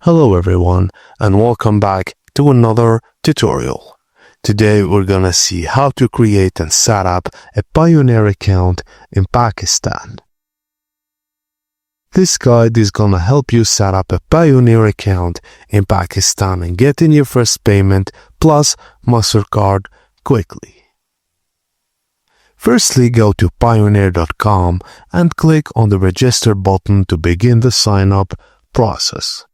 Hello everyone and welcome back to another tutorial. Today we're gonna see how to create and set up a Payoneer account in Pakistan. This guide is gonna help you set up a Payoneer account in Pakistan and get in your first payment plus MasterCard quickly. Firstly, go to Payoneer.com and click on the register button to begin the sign-up process.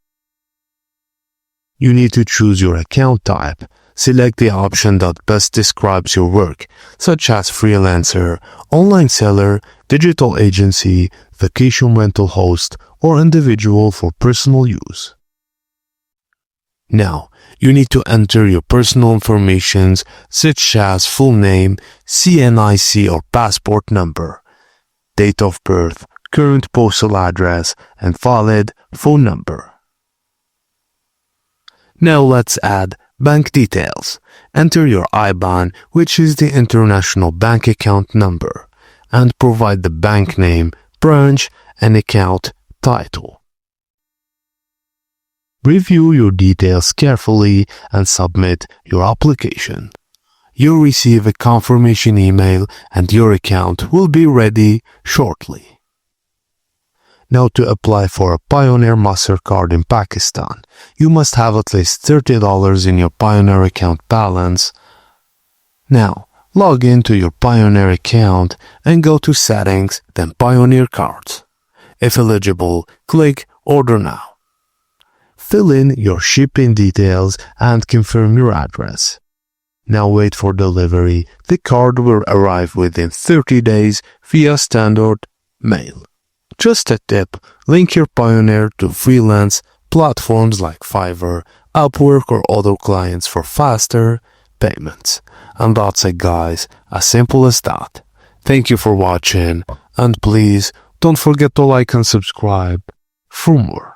You need to choose your account type. Select the option that best describes your work, such as freelancer, online seller, digital agency, vacation rental host, or individual for personal use. Now, you need to enter your personal information such as full name, CNIC or passport number, date of birth, current postal address, and valid phone number. Now let's add bank details. Enter your IBAN, which is the international bank account number, and provide the bank name, branch, and account title. Review your details carefully and submit your application. You'll receive a confirmation email and your account will be ready shortly. Now, to apply for a Payoneer MasterCard in Pakistan, you must have at least $30 in your Payoneer account balance. Now, log into your Payoneer account and go to Settings, then Payoneer Cards. If eligible, click Order Now. Fill in your shipping details and confirm your address. Now wait for delivery. The card will arrive within 30 days via standard mail. Just a tip, link your Payoneer to freelance platforms like Fiverr, Upwork, or other clients for faster payments. And that's it, guys, as simple as that. Thank you for watching, and please don't forget to like and subscribe for more.